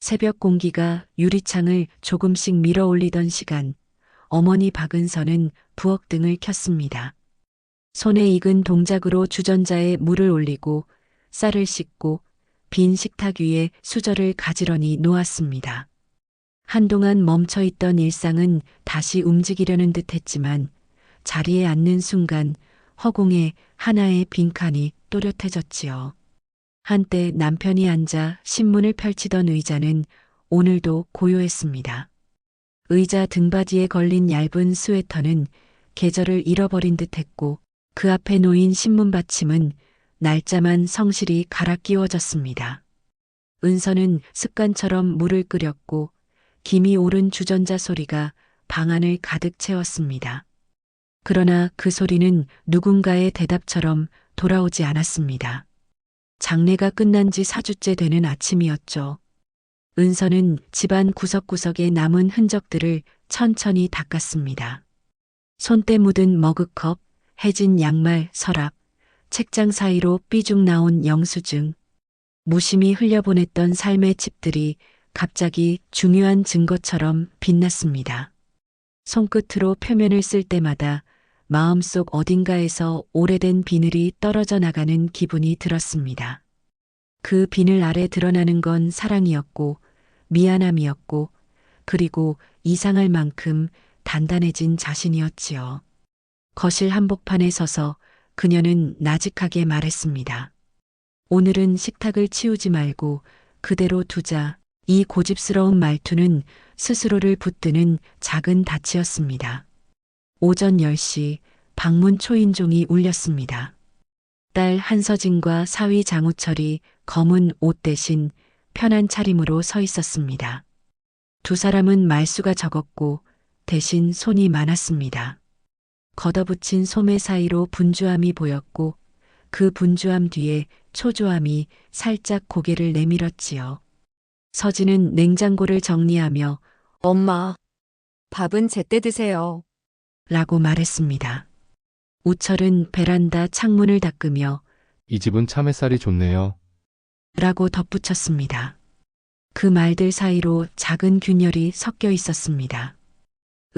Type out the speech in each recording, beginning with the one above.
새벽 공기가 유리창을 조금씩 밀어 올리던 시간, 어머니 박은서는 부엌등을 켰습니다. 손에 익은 동작으로 주전자에 물을 올리고 쌀을 씻고 빈 식탁 위에 수저를 가지런히 놓았습니다. 한동안 멈춰있던 일상은 다시 움직이려는 듯 했지만 자리에 앉는 순간 허공에 하나의 빈칸이 또렷해졌지요. 한때 남편이 앉아 신문을 펼치던 의자는 오늘도 고요했습니다. 의자 등받이에 걸린 얇은 스웨터는 계절을 잃어버린 듯 했고 그 앞에 놓인 신문 받침은 날짜만 성실히 갈아 끼워졌습니다. 은서는 습관처럼 물을 끓였고 김이 오른 주전자 소리가 방 안을 가득 채웠습니다. 그러나 그 소리는 누군가의 대답처럼 돌아오지 않았습니다. 장례가 끝난 지 4주째 되는 아침이었죠. 은서는 집안 구석구석에 남은 흔적들을 천천히 닦았습니다. 손때 묻은 머그컵, 해진 양말, 서랍, 책장 사이로 삐죽 나온 영수증, 무심히 흘려보냈던 삶의 칩들이 갑자기 중요한 증거처럼 빛났습니다. 손끝으로 표면을 쓸 때마다 마음속 어딘가에서 오래된 비늘이 떨어져 나가는 기분이 들었습니다. 그 비늘 아래 드러나는 건 사랑이었고 미안함이었고 그리고 이상할 만큼 단단해진 자신이었지요. 거실 한복판에 서서 그녀는 나직하게 말했습니다. 오늘은 식탁을 치우지 말고 그대로 두자. 이 고집스러운 말투는 스스로를 붙드는 작은 닻이었습니다. 오전 10시 방문 초인종이 울렸습니다. 딸 한서진과 사위 장우철이 검은 옷 대신 편한 차림으로 서 있었습니다. 두 사람은 말수가 적었고 대신 손이 많았습니다. 걷어붙인 소매 사이로 분주함이 보였고 그 분주함 뒤에 초조함이 살짝 고개를 내밀었지요. 서진은 냉장고를 정리하며 엄마, 밥은 제때 드세요. 라고 말했습니다. 우철은 베란다 창문을 닦으며 이 집은 참 햇살이 좋네요. 라고 덧붙였습니다. 그 말들 사이로 작은 균열이 섞여 있었습니다.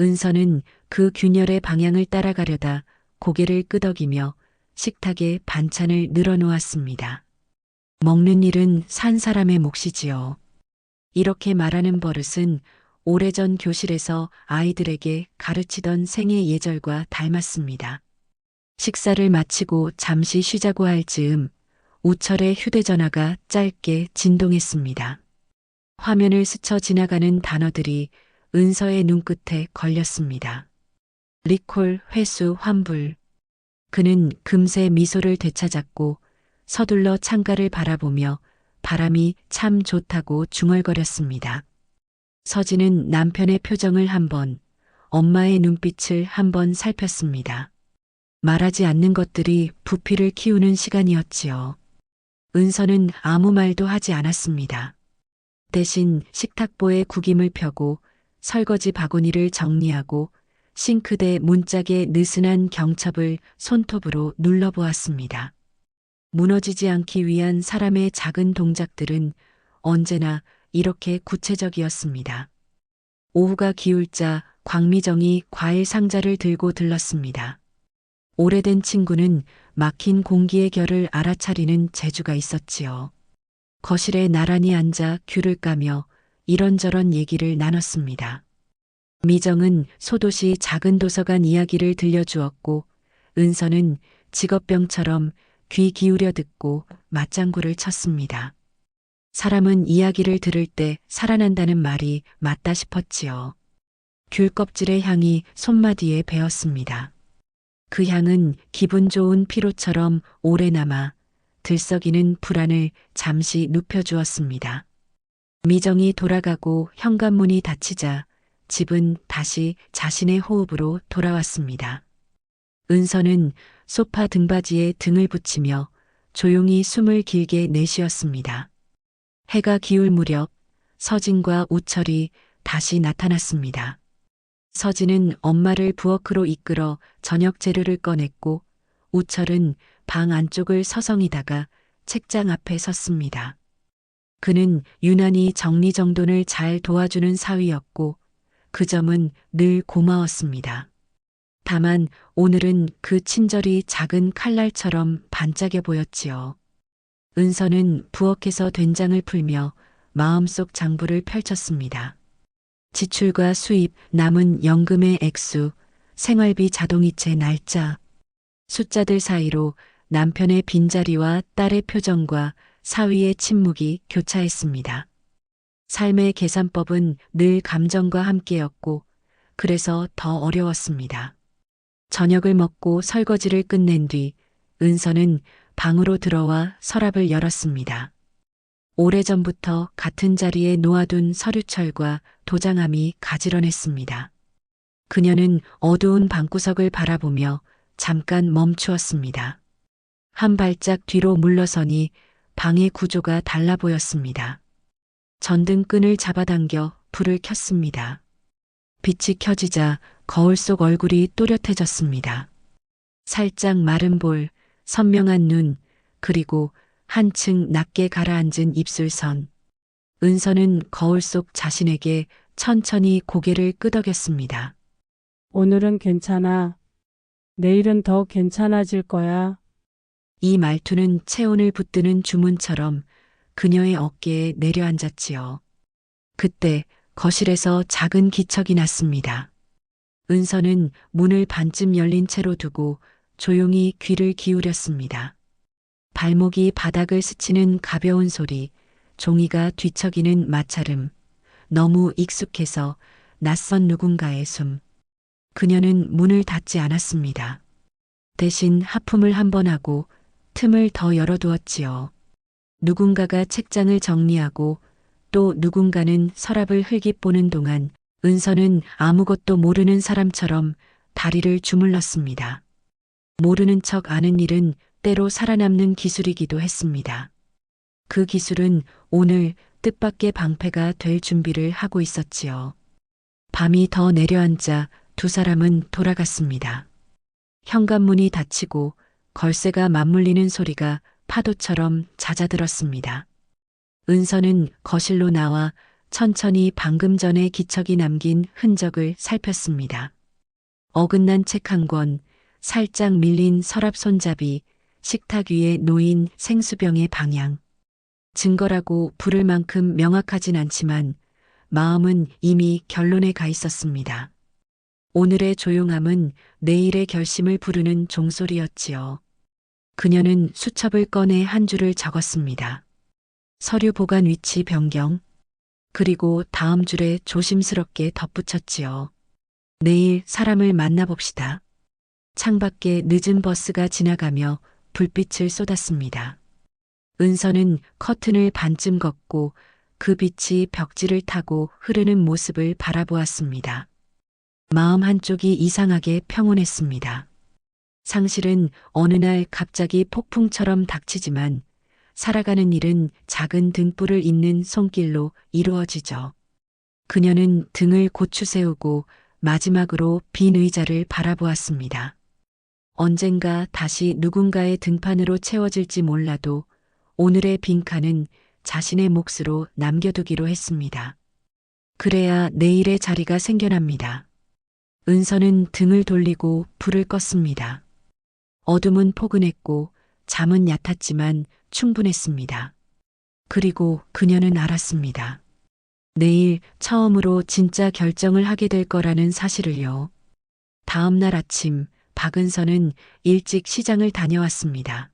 은서는 그 균열의 방향을 따라가려다 고개를 끄덕이며 식탁에 반찬을 늘어놓았습니다. 먹는 일은 산 사람의 몫이지요. 이렇게 말하는 버릇은 오래전 교실에서 아이들에게 가르치던 생애 예절과 닮았습니다. 식사를 마치고 잠시 쉬자고 할 즈음 우철의 휴대전화가 짧게 진동했습니다. 화면을 스쳐 지나가는 단어들이 은서의 눈끝에 걸렸습니다. 리콜, 회수, 환불. 그는 금세 미소를 되찾았고 서둘러 창가를 바라보며 바람이 참 좋다고 중얼거렸습니다. 서진은 남편의 표정을 한번, 엄마의 눈빛을 한번 살폈습니다. 말하지 않는 것들이 부피를 키우는 시간이었지요. 은서는 아무 말도 하지 않았습니다. 대신 식탁보에 구김을 펴고 설거지 바구니를 정리하고 싱크대 문짝의 느슨한 경첩을 손톱으로 눌러보았습니다. 무너지지 않기 위한 사람의 작은 동작들은 언제나 이렇게 구체적이었습니다. 오후가 기울자 광미정이 과일 상자를 들고 들렀습니다. 오래된 친구는 막힌 공기의 결을 알아차리는 재주가 있었지요. 거실에 나란히 앉아 귤을 까며 이런저런 얘기를 나눴습니다. 미정은 소도시 작은 도서관 이야기를 들려주었고 은서는 직업병처럼 귀 기울여 듣고 맞장구를 쳤습니다. 사람은 이야기를 들을 때 살아난다는 말이 맞다 싶었지요. 귤 껍질의 향이 손마디에 배었습니다. 그 향은 기분 좋은 피로처럼 오래 남아 들썩이는 불안을 잠시 눕혀주었습니다. 미정이 돌아가고 현관문이 닫히자 집은 다시 자신의 호흡으로 돌아왔습니다. 은서는 소파 등받이에 등을 붙이며 조용히 숨을 길게 내쉬었습니다. 해가 기울 무렵 서진과 우철이 다시 나타났습니다. 서진은 엄마를 부엌으로 이끌어 저녁 재료를 꺼냈고 우철은 방 안쪽을 서성이다가 책장 앞에 섰습니다. 그는 유난히 정리정돈을 잘 도와주는 사위였고 그 점은 늘 고마웠습니다. 다만 오늘은 그 친절이 작은 칼날처럼 반짝여 보였지요. 은서는 부엌에서 된장을 풀며 마음속 장부를 펼쳤습니다. 지출과 수입, 남은 연금의 액수, 생활비 자동이체 날짜, 숫자들 사이로 남편의 빈자리와 딸의 표정과 사위의 침묵이 교차했습니다. 삶의 계산법은 늘 감정과 함께였고 그래서 더 어려웠습니다. 저녁을 먹고 설거지를 끝낸 뒤 은서는 방으로 들어와 서랍을 열었습니다. 오래전부터 같은 자리에 놓아둔 서류철과 도장함이 가지런했습니다. 그녀는 어두운 방구석을 바라보며 잠깐 멈추었습니다. 한 발짝 뒤로 물러서니 방의 구조가 달라 보였습니다. 전등끈을 잡아당겨 불을 켰습니다. 빛이 켜지자 거울 속 얼굴이 또렷해졌습니다. 살짝 마른 볼, 선명한 눈, 그리고 한층 낮게 가라앉은 입술선. 은서는 거울 속 자신에게 천천히 고개를 끄덕였습니다. 오늘은 괜찮아. 내일은 더 괜찮아질 거야. 이 말투는 체온을 붙드는 주문처럼 그녀의 어깨에 내려앉았지요. 그때 거실에서 작은 기척이 났습니다. 은서는 문을 반쯤 열린 채로 두고 조용히 귀를 기울였습니다. 발목이 바닥을 스치는 가벼운 소리, 종이가 뒤척이는 마찰음, 너무 익숙해서 낯선 누군가의 숨. 그녀는 문을 닫지 않았습니다. 대신 하품을 한 번 하고 틈을 더 열어두었지요. 누군가가 책장을 정리하고 또 누군가는 서랍을 흘깃보는 동안 은서는 아무것도 모르는 사람처럼 다리를 주물렀습니다. 모르는 척 아는 일은 때로 살아남는 기술이기도 했습니다. 그 기술은 오늘 뜻밖의 방패가 될 준비를 하고 있었지요. 밤이 더 내려앉자 두 사람은 돌아갔습니다. 현관문이 닫히고 걸쇠가 맞물리는 소리가 파도처럼 잦아들었습니다. 은서는 거실로 나와 천천히 방금 전에 기척이 남긴 흔적을 살폈습니다. 어긋난 책 한 권, 살짝 밀린 서랍 손잡이, 식탁 위에 놓인 생수병의 방향. 증거라고 부를 만큼 명확하진 않지만 마음은 이미 결론에 가 있었습니다. 오늘의 조용함은 내일의 결심을 부르는 종소리였지요. 그녀는 수첩을 꺼내 한 줄을 적었습니다. 서류 보관 위치 변경. 그리고 다음 줄에 조심스럽게 덧붙였지요. 내일 사람을 만나봅시다. 창밖에 늦은 버스가 지나가며 불빛을 쏟았습니다. 은서는 커튼을 반쯤 걷고 그 빛이 벽지를 타고 흐르는 모습을 바라보았습니다. 마음 한쪽이 이상하게 평온했습니다. 상실은 어느 날 갑자기 폭풍처럼 닥치지만 살아가는 일은 작은 등불을 잇는 손길로 이루어지죠. 그녀는 등을 고추 세우고 마지막으로 빈 의자를 바라보았습니다. 언젠가 다시 누군가의 등판으로 채워질지 몰라도 오늘의 빈칸은 자신의 몫으로 남겨두기로 했습니다. 그래야 내일의 자리가 생겨납니다. 은서는 등을 돌리고 불을 껐습니다. 어둠은 포근했고 잠은 얕았지만 충분했습니다. 그리고 그녀는 알았습니다. 내일 처음으로 진짜 결정을 하게 될 거라는 사실을요. 다음 날 아침 박은서는 일찍 시장을 다녀왔습니다.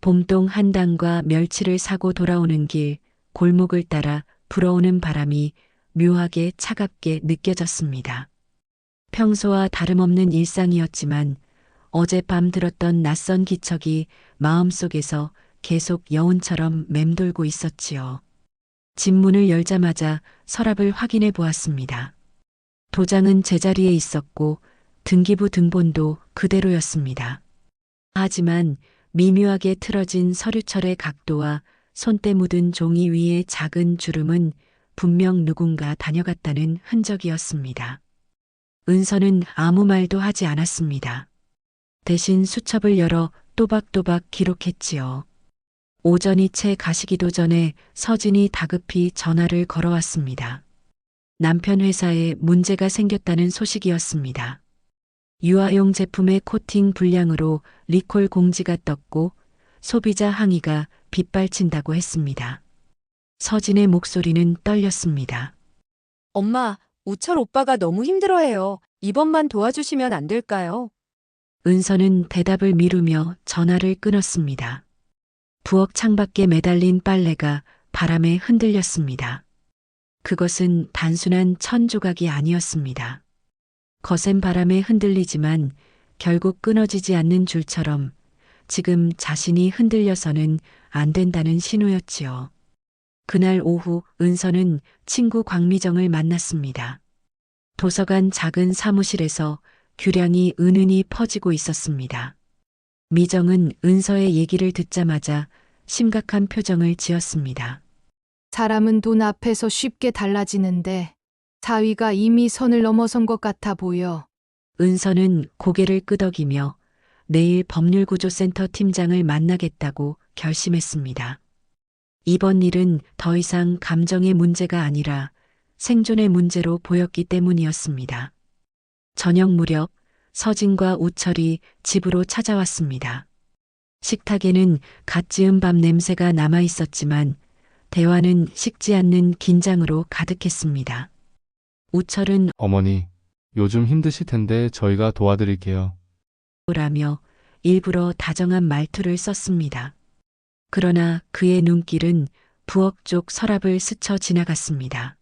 봄동 한당과 멸치를 사고 돌아오는 길 골목을 따라 불어오는 바람이 묘하게 차갑게 느껴졌습니다. 평소와 다름없는 일상이었지만 어젯밤 들었던 낯선 기척이 마음속에서 계속 여운처럼 맴돌고 있었지요. 집 문을 열자마자 서랍을 확인해 보았습니다. 도장은 제자리에 있었고 등기부 등본도 그대로였습니다. 하지만 미묘하게 틀어진 서류철의 각도와 손때 묻은 종이 위의 작은 주름은 분명 누군가 다녀갔다는 흔적이었습니다. 은서는 아무 말도 하지 않았습니다. 대신 수첩을 열어 또박또박 기록했지요. 오전이 채 가시기도 전에 서진이 다급히 전화를 걸어왔습니다. 남편 회사에 문제가 생겼다는 소식이었습니다. 유아용 제품의 코팅 불량으로 리콜 공지가 떴고 소비자 항의가 빗발친다고 했습니다. 서진의 목소리는 떨렸습니다. 엄마, 우철 오빠가 너무 힘들어해요. 이번만 도와주시면 안 될까요? 은서는 대답을 미루며 전화를 끊었습니다. 부엌 창밖에 매달린 빨래가 바람에 흔들렸습니다. 그것은 단순한 천 조각이 아니었습니다. 거센 바람에 흔들리지만 결국 끊어지지 않는 줄처럼 지금 자신이 흔들려서는 안 된다는 신호였지요. 그날 오후 은서는 친구 광미정을 만났습니다. 도서관 작은 사무실에서 규량이 은은히 퍼지고 있었습니다. 미정은 은서의 얘기를 듣자마자 심각한 표정을 지었습니다. 사람은 돈 앞에서 쉽게 달라지는데 사위가 이미 선을 넘어선 것 같아 보여. 은서는 고개를 끄덕이며 내일 법률구조센터 팀장을 만나겠다고 결심했습니다. 이번 일은 더 이상 감정의 문제가 아니라 생존의 문제로 보였기 때문이었습니다. 저녁 무렵 서진과 우철이 집으로 찾아왔습니다. 식탁에는 갓 지은 밥 냄새가 남아 있었지만 대화는 식지 않는 긴장으로 가득했습니다. 우철은 어머니, 요즘 힘드실 텐데 저희가 도와드릴게요. 라며 일부러 다정한 말투를 썼습니다. 그러나 그의 눈길은 부엌 쪽 서랍을 스쳐 지나갔습니다.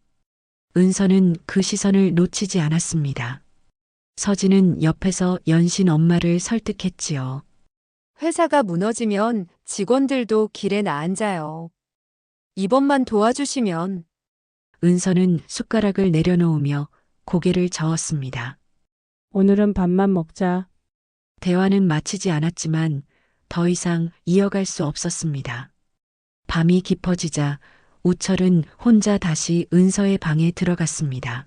은서는 그 시선을 놓치지 않았습니다. 서진은 옆에서 연신 엄마를 설득했지요. 회사가 무너지면 직원들도 길에 나앉아요. 이번만 도와주시면. 은서는 숟가락을 내려놓으며 고개를 저었습니다. 오늘은 밥만 먹자. 대화는 마치지 않았지만 더 이상 이어갈 수 없었습니다. 밤이 깊어지자 우철은 혼자 다시 은서의 방에 들어갔습니다.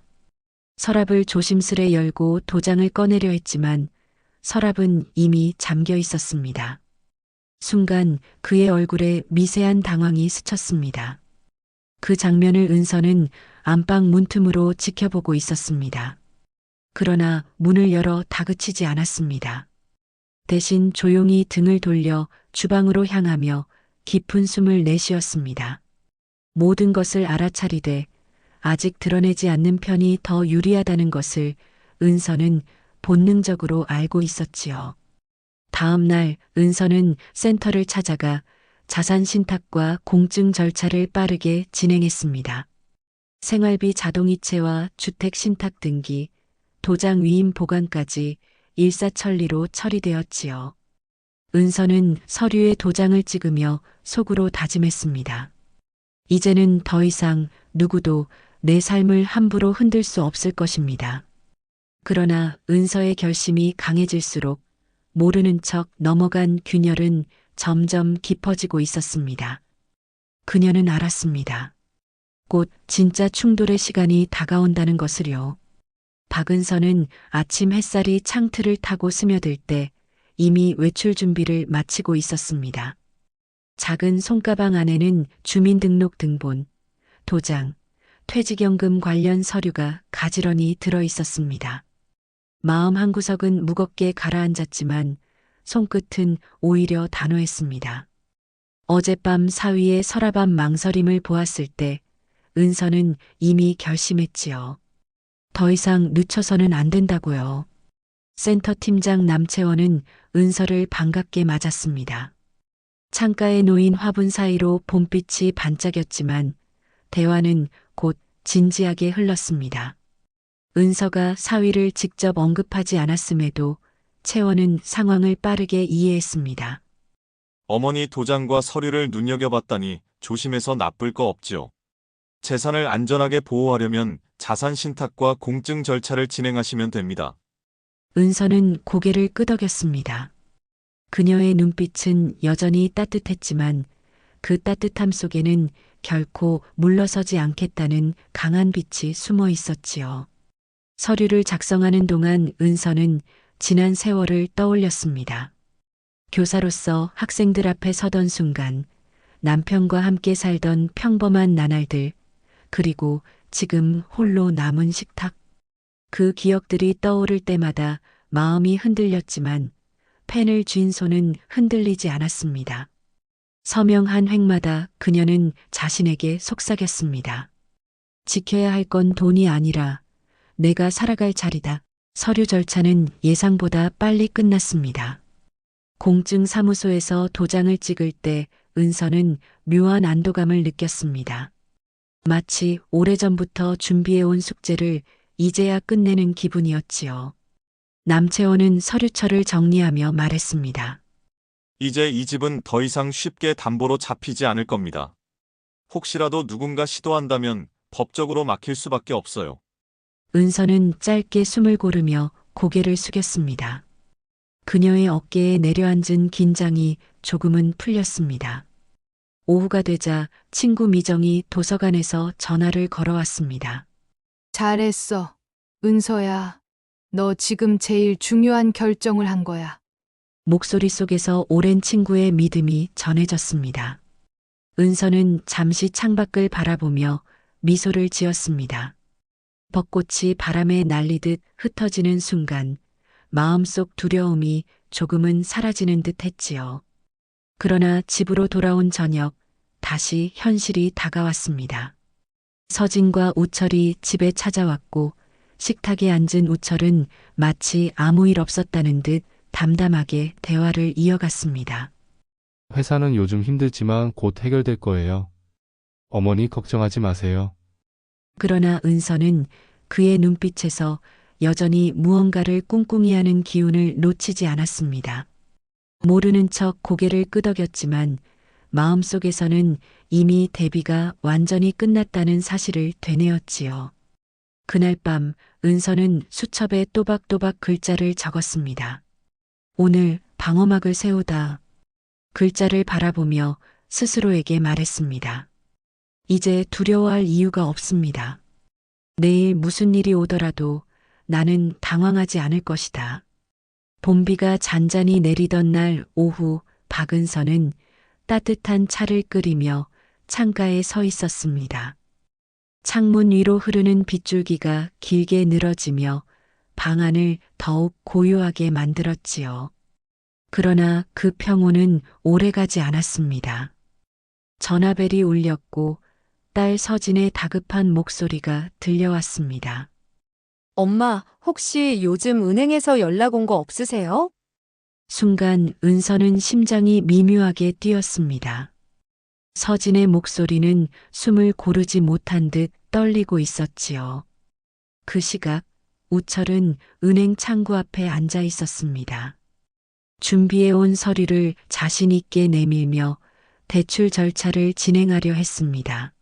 서랍을 조심스레 열고 도장을 꺼내려 했지만 서랍은 이미 잠겨 있었습니다. 순간 그의 얼굴에 미세한 당황이 스쳤습니다. 그 장면을 은서는 안방 문틈으로 지켜보고 있었습니다. 그러나 문을 열어 다그치지 않았습니다. 대신 조용히 등을 돌려 주방으로 향하며 깊은 숨을 내쉬었습니다. 모든 것을 알아차리되 아직 드러내지 않는 편이 더 유리하다는 것을 은서는 본능적으로 알고 있었지요. 다음 날 은서는 센터를 찾아가 자산 신탁과 공증 절차를 빠르게 진행했습니다. 생활비 자동이체와 주택 신탁 등기, 도장 위임 보관까지 일사천리로 처리되었지요. 은서는 서류에 도장을 찍으며 속으로 다짐했습니다. 이제는 더 이상 누구도 내 삶을 함부로 흔들 수 없을 것입니다. 그러나 은서의 결심이 강해질수록 모르는 척 넘어간 균열은 점점 깊어지고 있었습니다. 그녀는 알았습니다. 곧 진짜 충돌의 시간이 다가온다는 것을요. 박은서는 아침 햇살이 창틀을 타고 스며들 때 이미 외출 준비를 마치고 있었습니다. 작은 손가방 안에는 주민등록 등본, 도장, 퇴직연금 관련 서류가 가지런히 들어 있었습니다. 마음 한구석은 무겁게 가라앉았지만 손끝은 오히려 단호했습니다. 어젯밤 사위의 서랍 앞 망설임을 보았을 때 은서는 이미 결심했지요. 더 이상 늦춰서는 안 된다고요. 센터 팀장 남채원은 은서를 반갑게 맞았습니다. 창가에 놓인 화분 사이로 봄빛이 반짝였지만 대화는 곧 진지하게 흘렀습니다. 은서가 사위를 직접 언급하지 않았음에도 채원은 상황을 빠르게 이해했습니다. 어머니 도장과 서류를 눈여겨봤다니 조심해서 나쁠 거 없지요. 재산을 안전하게 보호하려면 자산 신탁과 공증 절차를 진행하시면 됩니다. 은서는 고개를 끄덕였습니다. 그녀의 눈빛은 여전히 따뜻했지만 그 따뜻함 속에는 결코 물러서지 않겠다는 강한 빛이 숨어 있었지요. 서류를 작성하는 동안 은서는 지난 세월을 떠올렸습니다. 교사로서 학생들 앞에 서던 순간 남편과 함께 살던 평범한 나날들, 그리고 지금 홀로 남은 식탁. 그 기억들이 떠오를 때마다 마음이 흔들렸지만 펜을 쥔 손은 흔들리지 않았습니다. 서명한 획마다 그녀는 자신에게 속삭였습니다. 지켜야 할 건 돈이 아니라 내가 살아갈 자리다. 서류 절차는 예상보다 빨리 끝났습니다. 공증 사무소에서 도장을 찍을 때 은서는 묘한 안도감을 느꼈습니다. 마치 오래전부터 준비해온 숙제를 이제야 끝내는 기분이었지요. 남채원은 서류처를 정리하며 말했습니다. 이제 이 집은 더 이상 쉽게 담보로 잡히지 않을 겁니다. 혹시라도 누군가 시도한다면 법적으로 막힐 수밖에 없어요. 은서는 짧게 숨을 고르며 고개를 숙였습니다. 그녀의 어깨에 내려앉은 긴장이 조금은 풀렸습니다. 오후가 되자 친구 미정이 도서관에서 전화를 걸어왔습니다. 잘했어. 은서야. 너 지금 제일 중요한 결정을 한 거야. 목소리 속에서 오랜 친구의 믿음이 전해졌습니다. 은서는 잠시 창밖을 바라보며 미소를 지었습니다. 벚꽃이 바람에 날리듯 흩어지는 순간 마음속 두려움이 조금은 사라지는 듯 했지요. 그러나 집으로 돌아온 저녁, 다시 현실이 다가왔습니다. 서진과 우철이 집에 찾아왔고 식탁에 앉은 우철은 마치 아무 일 없었다는 듯 담담하게 대화를 이어갔습니다. 회사는 요즘 힘들지만 곧 해결될 거예요. 어머니 걱정하지 마세요. 그러나 은서는 그의 눈빛에서 여전히 무언가를 꿍꿍이 하는 기운을 놓치지 않았습니다. 모르는 척 고개를 끄덕였지만 마음속에서는 이미 데뷔가 완전히 끝났다는 사실을 되뇌었지요. 그날 밤 은서는 수첩에 또박또박 글자를 적었습니다. 오늘 방어막을 세우다. 글자를 바라보며 스스로에게 말했습니다. 이제 두려워할 이유가 없습니다. 내일 무슨 일이 오더라도 나는 당황하지 않을 것이다. 봄비가 잔잔히 내리던 날 오후 박은서는 따뜻한 차를 끓이며 창가에 서 있었습니다. 창문 위로 흐르는 빗줄기가 길게 늘어지며 방 안을 더욱 고요하게 만들었지요. 그러나 그 평온은 오래가지 않았습니다. 전화벨이 울렸고 딸 서진의 다급한 목소리가 들려왔습니다. 엄마, 혹시 요즘 은행에서 연락 온 거 없으세요? 순간 은서는 심장이 미묘하게 뛰었습니다. 서진의 목소리는 숨을 고르지 못한 듯 떨리고 있었지요. 그 시각 우철은 은행 창구 앞에 앉아 있었습니다. 준비해온 서류를 자신 있게 내밀며 대출 절차를 진행하려 했습니다.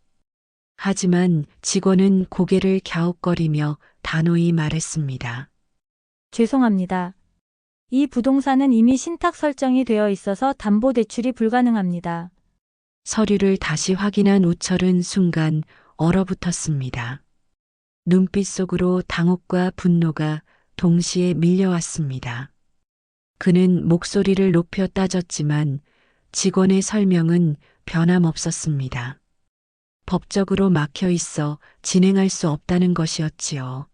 하지만 직원은 고개를 갸웃거리며 단호히 말했습니다. 죄송합니다. 이 부동산은 이미 신탁 설정이 되어 있어서 담보대출이 불가능합니다. 서류를 다시 확인한 우철은 순간 얼어붙었습니다. 눈빛 속으로 당혹과 분노가 동시에 밀려왔습니다. 그는 목소리를 높여 따졌지만 직원의 설명은 변함없었습니다. 법적으로 막혀 있어 진행할 수 없다는 것이었지요.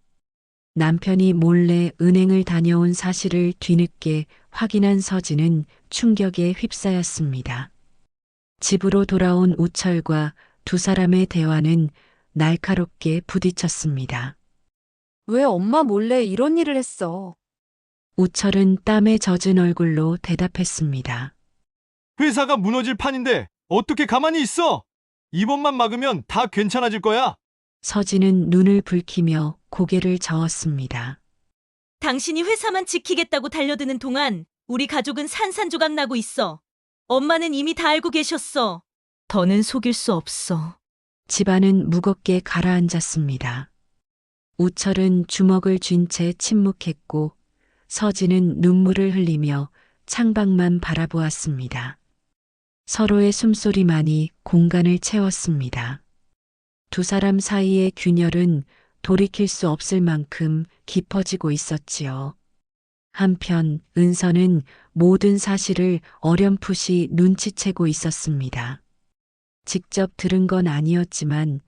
남편이 몰래 은행을 다녀온 사실을 뒤늦게 확인한 서진은 충격에 휩싸였습니다. 집으로 돌아온 우철과 두 사람의 대화는 날카롭게 부딪혔습니다. 왜 엄마 몰래 이런 일을 했어? 우철은 땀에 젖은 얼굴로 대답했습니다. 회사가 무너질 판인데 어떻게 가만히 있어? 이번만 막으면 다 괜찮아질 거야. 서진은 눈을 붉히며 고개를 저었습니다. 당신이 회사만 지키겠다고 달려드는 동안 우리 가족은 산산조각 나고 있어. 엄마는 이미 다 알고 계셨어. 더는 속일 수 없어. 집안은 무겁게 가라앉았습니다. 우철은 주먹을 쥔 채 침묵했고 서진은 눈물을 흘리며 창밖만 바라보았습니다. 서로의 숨소리만이 공간을 채웠습니다. 두 사람 사이의 균열은 돌이킬 수 없을 만큼 깊어지고 있었지요. 한편 은서는 모든 사실을 어렴풋이 눈치채고 있었습니다. 직접 들은 건 아니었지만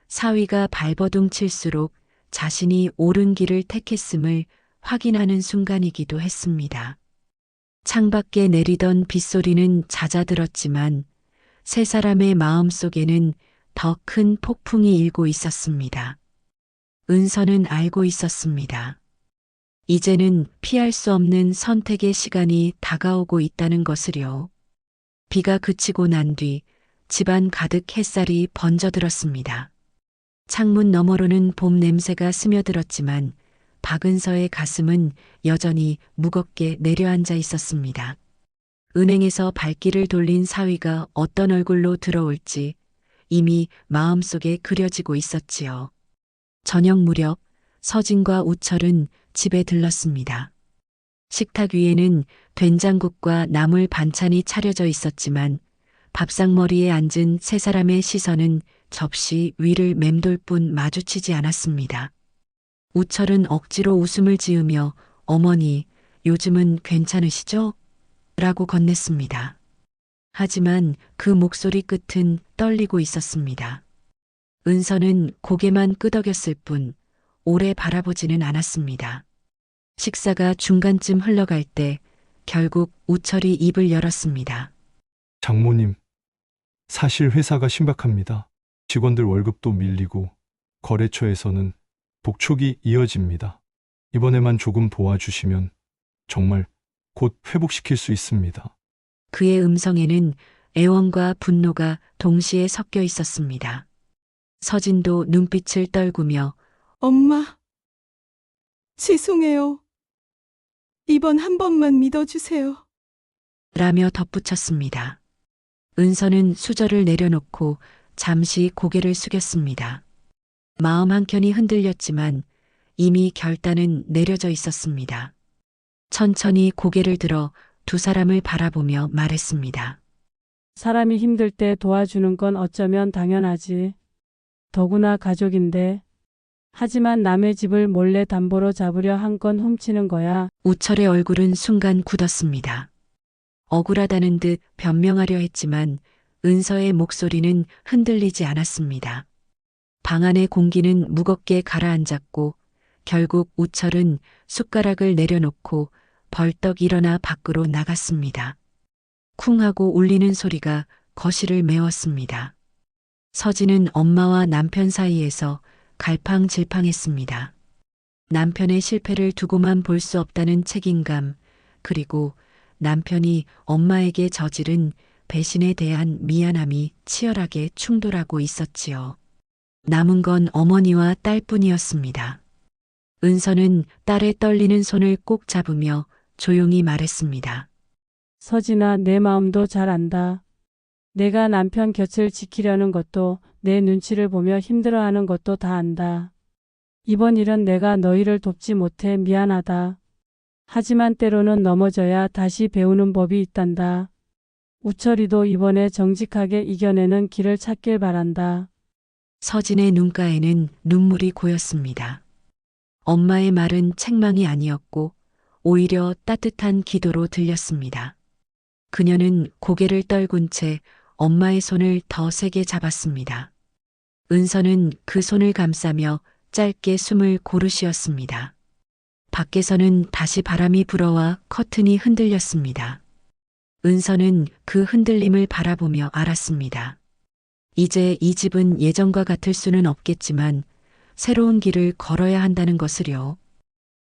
사위가 발버둥 칠수록 자신이 옳은 길을 택했음을 확인하는 순간이기도 했습니다. 창밖에 내리던 빗소리는 잦아들었지만 세 사람의 마음속에는 더 큰 폭풍이 일고 있었습니다. 은서는 알고 있었습니다. 이제는 피할 수 없는 선택의 시간이 다가오고 있다는 것을요. 비가 그치고 난 뒤 집안 가득 햇살이 번져들었습니다. 창문 너머로는 봄 냄새가 스며들었지만 박은서의 가슴은 여전히 무겁게 내려앉아 있었습니다. 은행에서 발길을 돌린 사위가 어떤 얼굴로 들어올지 이미 마음속에 그려지고 있었지요. 저녁 무렵 서진과 우철은 집에 들렀습니다. 식탁 위에는 된장국과 나물 반찬이 차려져 있었지만 밥상머리에 앉은 세 사람의 시선은 접시 위를 맴돌 뿐 마주치지 않았습니다. 우철은 억지로 웃음을 지으며 어머니, 요즘은 괜찮으시죠? 라고 건넸습니다. 하지만 그 목소리 끝은 떨리고 있었습니다. 은서는 고개만 끄덕였을 뿐 오래 바라보지는 않았습니다. 식사가 중간쯤 흘러갈 때 결국 우철이 입을 열었습니다. 장모님, 사실 회사가 심각합니다. 직원들 월급도 밀리고 거래처에서는 독촉이 이어집니다. 이번에만 조금 도와주시면 정말 곧 회복시킬 수 있습니다. 그의 음성에는 애원과 분노가 동시에 섞여 있었습니다. 서진도 눈빛을 떨구며 엄마, 죄송해요. 이번 한 번만 믿어주세요. 라며 덧붙였습니다. 은서는 수저를 내려놓고 잠시 고개를 숙였습니다. 마음 한켠이 흔들렸지만 이미 결단은 내려져 있었습니다. 천천히 고개를 들어 두 사람을 바라보며 말했습니다. 사람이 힘들 때 도와주는 건 어쩌면 당연하지. 더구나 가족인데. 하지만 남의 집을 몰래 담보로 잡으려 한 건 훔치는 거야. 우철의 얼굴은 순간 굳었습니다. 억울하다는 듯 변명하려 했지만 은서의 목소리는 흔들리지 않았습니다. 방 안의 공기는 무겁게 가라앉았고 결국 우철은 숟가락을 내려놓고 벌떡 일어나 밖으로 나갔습니다. 쿵 하고 울리는 소리가 거실을 메웠습니다. 서진은 엄마와 남편 사이에서 갈팡질팡했습니다. 남편의 실패를 두고만 볼 수 없다는 책임감, 그리고 남편이 엄마에게 저지른 배신에 대한 미안함이 치열하게 충돌하고 있었지요. 남은 건 어머니와 딸뿐이었습니다. 은서는 딸의 떨리는 손을 꼭 잡으며 조용히 말했습니다. 서진아, 내 마음도 잘 안다. 내가 남편 곁을 지키려는 것도 내 눈치를 보며 힘들어하는 것도 다 안다. 이번 일은 내가 너희를 돕지 못해 미안하다. 하지만 때로는 넘어져야 다시 배우는 법이 있단다. 우철이도 이번에 정직하게 이겨내는 길을 찾길 바란다. 서진의 눈가에는 눈물이 고였습니다. 엄마의 말은 책망이 아니었고 오히려 따뜻한 기도로 들렸습니다. 그녀는 고개를 떨군 채 엄마의 손을 더 세게 잡았습니다. 은서는 그 손을 감싸며 짧게 숨을 고르 쉬었습니다. 밖에서는 다시 바람이 불어와 커튼이 흔들렸습니다. 은서는 그 흔들림을 바라보며 알았습니다. 이제 이 집은 예전과 같을 수는 없겠지만 새로운 길을 걸어야 한다는 것을요.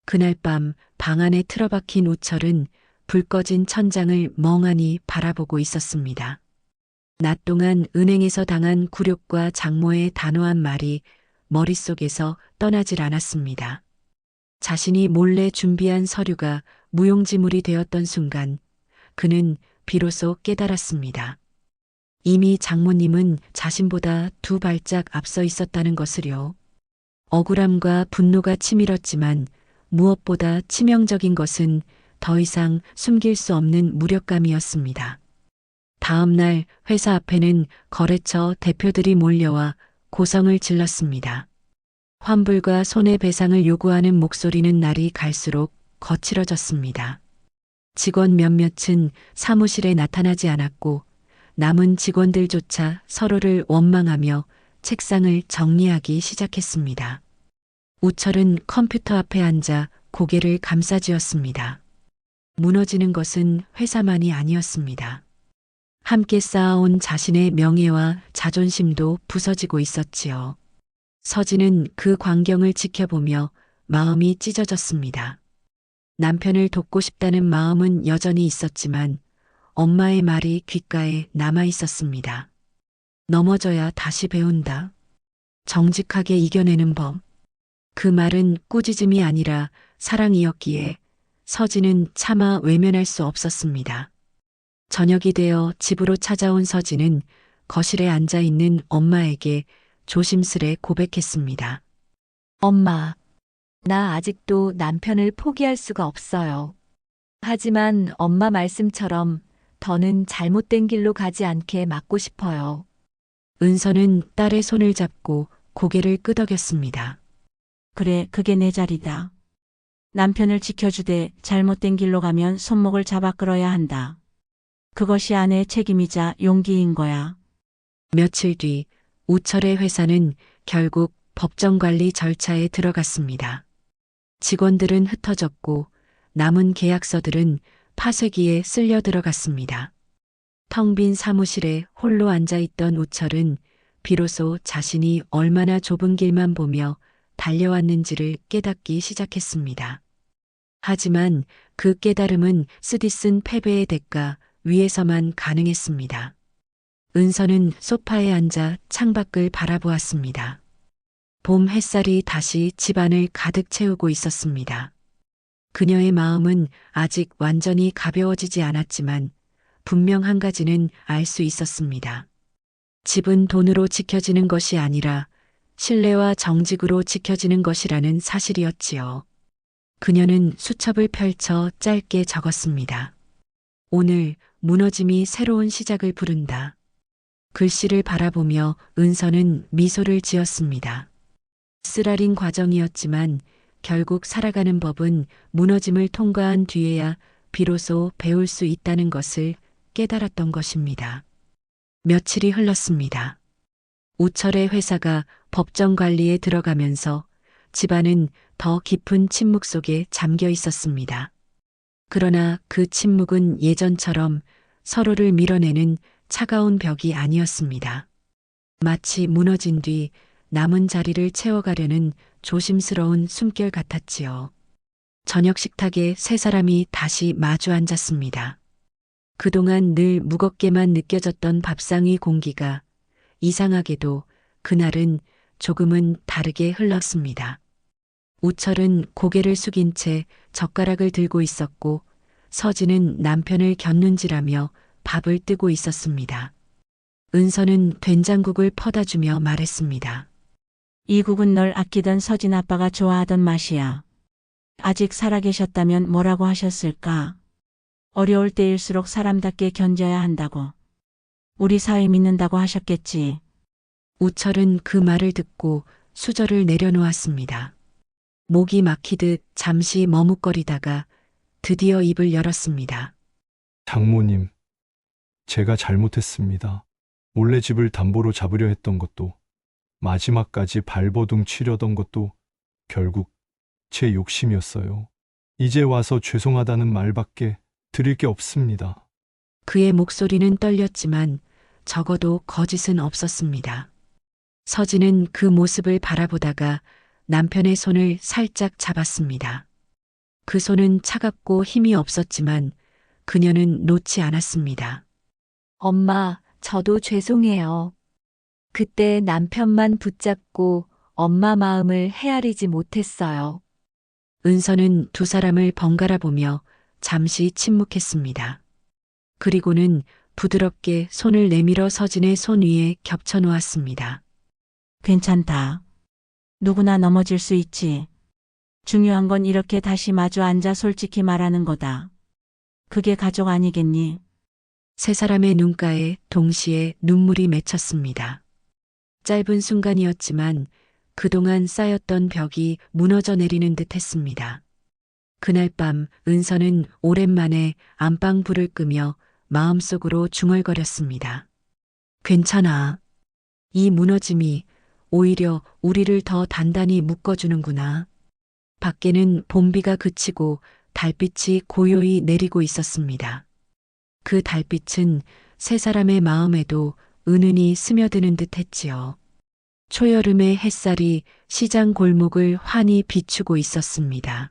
그날 밤 방 안에 틀어박힌 우철은 불 꺼진 천장을 멍하니 바라보고 있었습니다. 낮 동안 은행에서 당한 굴욕과 장모의 단호한 말이 머릿속에서 떠나질 않았습니다. 자신이 몰래 준비한 서류가 무용지물이 되었던 순간 그는 비로소 깨달았습니다. 이미 장모님은 자신보다 두 발짝 앞서 있었다는 것을요. 억울함과 분노가 치밀었지만 무엇보다 치명적인 것은 더 이상 숨길 수 없는 무력감이었습니다. 다음 날 회사 앞에는 거래처 대표들이 몰려와 고성을 질렀습니다. 환불과 손해배상을 요구하는 목소리는 날이 갈수록 거칠어졌습니다. 직원 몇몇은 사무실에 나타나지 않았고 남은 직원들조차 서로를 원망하며 책상을 정리하기 시작했습니다. 우철은 컴퓨터 앞에 앉아 고개를 감싸쥐었습니다. 무너지는 것은 회사만이 아니었습니다. 함께 쌓아온 자신의 명예와 자존심도 부서지고 있었지요. 서진은 그 광경을 지켜보며 마음이 찢어졌습니다. 남편을 돕고 싶다는 마음은 여전히 있었지만 엄마의 말이 귓가에 남아 있었습니다. 넘어져야 다시 배운다. 정직하게 이겨내는 법. 그 말은 꾸짖음이 아니라 사랑이었기에 서진은 차마 외면할 수 없었습니다. 저녁이 되어 집으로 찾아온 서진은 거실에 앉아 있는 엄마에게 조심스레 고백했습니다. 엄마, 나 아직도 남편을 포기할 수가 없어요. 하지만 엄마 말씀처럼 더는 잘못된 길로 가지 않게 막고 싶어요. 은서는 딸의 손을 잡고 고개를 끄덕였습니다. 그래, 그게 내 자리다. 남편을 지켜주되 잘못된 길로 가면 손목을 잡아 끌어야 한다. 그것이 아내의 책임이자 용기인 거야. 며칠 뒤 우철의 회사는 결국 법정관리 절차에 들어갔습니다. 직원들은 흩어졌고 남은 계약서들은 파쇄기에 쓸려 들어갔습니다. 텅 빈 사무실에 홀로 앉아있던 우철은 비로소 자신이 얼마나 좁은 길만 보며 달려왔는지를 깨닫기 시작했습니다. 하지만 그 깨달음은 쓰디쓴 패배의 대가 위에서만 가능했습니다. 은서는 소파에 앉아 창밖을 바라보았습니다. 봄 햇살이 다시 집안을 가득 채우고 있었습니다. 그녀의 마음은 아직 완전히 가벼워지지 않았지만 분명 한 가지는 알 수 있었습니다. 집은 돈으로 지켜지는 것이 아니라 신뢰와 정직으로 지켜지는 것이라는 사실이었지요. 그녀는 수첩을 펼쳐 짧게 적었습니다. 오늘 무너짐이 새로운 시작을 부른다. 글씨를 바라보며 은서는 미소를 지었습니다. 쓰라린 과정이었지만 결국 살아가는 법은 무너짐을 통과한 뒤에야 비로소 배울 수 있다는 것을 깨달았던 것입니다. 며칠이 흘렀습니다. 우철의 회사가 법정 관리에 들어가면서 집안은 더 깊은 침묵 속에 잠겨 있었습니다. 그러나 그 침묵은 예전처럼 서로를 밀어내는 차가운 벽이 아니었습니다. 마치 무너진 뒤 남은 자리를 채워가려는 조심스러운 숨결 같았지요. 저녁 식탁에 세 사람이 다시 마주 앉았습니다. 그동안 늘 무겁게만 느껴졌던 밥상 위 공기가 이상하게도 그날은 조금은 다르게 흘렀습니다. 우철은 고개를 숙인 채 젓가락을 들고 있었고 서진은 남편을 곁눈질하며 밥을 뜨고 있었습니다. 은서는 된장국을 퍼다 주며 말했습니다. 이 국은 널 아끼던 서진 아빠가 좋아하던 맛이야. 아직 살아계셨다면 뭐라고 하셨을까? 어려울 때일수록 사람답게 견뎌야 한다고. 우리 사회 믿는다고 하셨겠지. 우철은 그 말을 듣고 수저를 내려놓았습니다. 목이 막히듯 잠시 머뭇거리다가 드디어 입을 열었습니다. 장모님, 제가 잘못했습니다. 몰래 집을 담보로 잡으려 했던 것도, 마지막까지 발버둥 치려던 것도 결국 제 욕심이었어요. 이제 와서 죄송하다는 말밖에 드릴 게 없습니다. 그의 목소리는 떨렸지만 적어도 거짓은 없었습니다. 서진은 그 모습을 바라보다가 남편의 손을 살짝 잡았습니다. 그 손은 차갑고 힘이 없었지만 그녀는 놓지 않았습니다. 엄마, 저도 죄송해요. 그때 남편만 붙잡고 엄마 마음을 헤아리지 못했어요. 은서는 두 사람을 번갈아 보며 잠시 침묵했습니다. 그리고는 부드럽게 손을 내밀어 서진의 손 위에 겹쳐 놓았습니다. 괜찮다. 누구나 넘어질 수 있지. 중요한 건 이렇게 다시 마주 앉아 솔직히 말하는 거다. 그게 가족 아니겠니? 세 사람의 눈가에 동시에 눈물이 맺혔습니다. 짧은 순간이었지만 그동안 쌓였던 벽이 무너져 내리는 듯 했습니다. 그날 밤 은서는 오랜만에 안방 불을 끄며 마음속으로 중얼거렸습니다. 괜찮아. 이 무너짐이 오히려 우리를 더 단단히 묶어주는구나. 밖에는 봄비가 그치고 달빛이 고요히 내리고 있었습니다. 그 달빛은 세 사람의 마음에도 은은히 스며드는 듯 했지요. 초여름의 햇살이 시장 골목을 환히 비추고 있었습니다.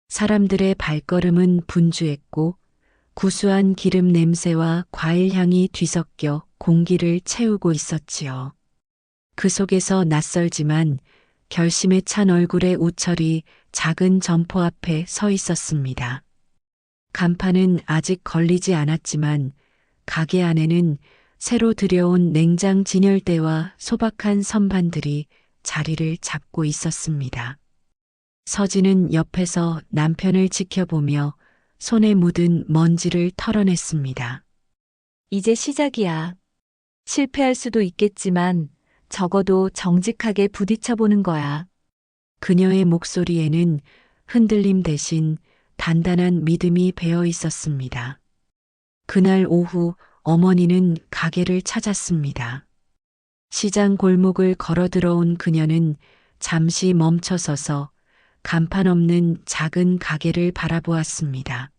사람들의 발걸음은 분주했고 구수한 기름 냄새와 과일 향이 뒤섞여 공기를 채우고 있었지요. 그 속에서 낯설지만 결심에 찬 얼굴의 우철이 작은 점포 앞에 서 있었습니다. 간판은 아직 걸리지 않았지만 가게 안에는 새로 들여온 냉장 진열대와 소박한 선반들이 자리를 잡고 있었습니다. 서진은 옆에서 남편을 지켜보며 손에 묻은 먼지를 털어냈습니다. 이제 시작이야. 실패할 수도 있겠지만 적어도 정직하게 부딪혀보는 거야. 그녀의 목소리에는 흔들림 대신 단단한 믿음이 배어 있었습니다. 그날 오후 어머니는 가게를 찾았습니다. 시장 골목을 걸어 들어온 그녀는 잠시 멈춰서서 간판 없는 작은 가게를 바라보았습니다.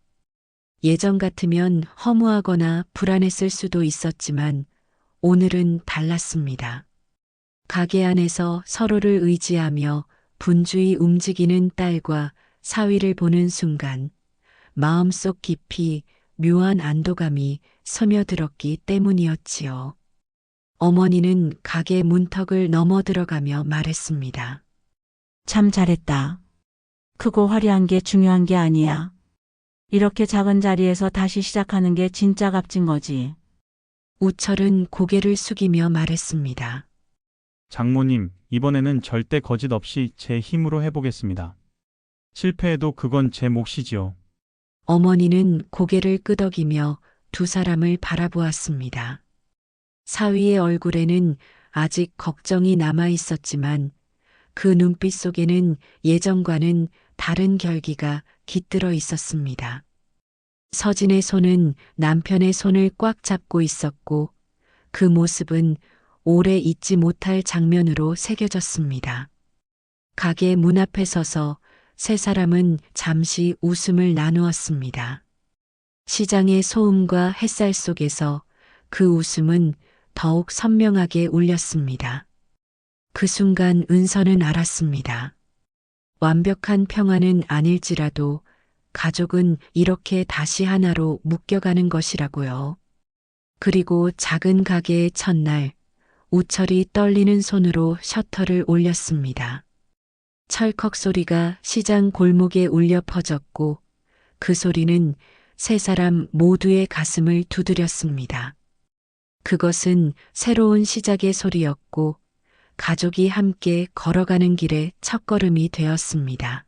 예전 같으면 허무하거나 불안했을 수도 있었지만 오늘은 달랐습니다. 가게 안에서 서로를 의지하며 분주히 움직이는 딸과 사위를 보는 순간 마음속 깊이 묘한 안도감이 스며들었기 때문이었지요. 어머니는 가게 문턱을 넘어 들어가며 말했습니다. 참 잘했다. 크고 화려한 게 중요한 게 아니야. 이렇게 작은 자리에서 다시 시작하는 게 진짜 값진 거지. 우철은 고개를 숙이며 말했습니다. 장모님, 이번에는 절대 거짓 없이 제 힘으로 해보겠습니다. 실패해도 그건 제 몫이지요. 어머니는 고개를 끄덕이며 두 사람을 바라보았습니다. 사위의 얼굴에는 아직 걱정이 남아 있었지만 그 눈빛 속에는 예전과는 다른 결기가 깃들어 있었습니다. 서진의 손은 남편의 손을 꽉 잡고 있었고 그 모습은 오래 잊지 못할 장면으로 새겨졌습니다. 가게 문 앞에 서서 세 사람은 잠시 웃음을 나누었습니다. 시장의 소음과 햇살 속에서 그 웃음은 더욱 선명하게 울렸습니다. 그 순간 은서는 알았습니다. 완벽한 평화는 아닐지라도 가족은 이렇게 다시 하나로 묶여가는 것이라고요. 그리고 작은 가게의 첫날, 우철이 떨리는 손으로 셔터를 올렸습니다. 철컥 소리가 시장 골목에 울려 퍼졌고 그 소리는 세 사람 모두의 가슴을 두드렸습니다. 그것은 새로운 시작의 소리였고 가족이 함께 걸어가는 길의 첫걸음이 되었습니다.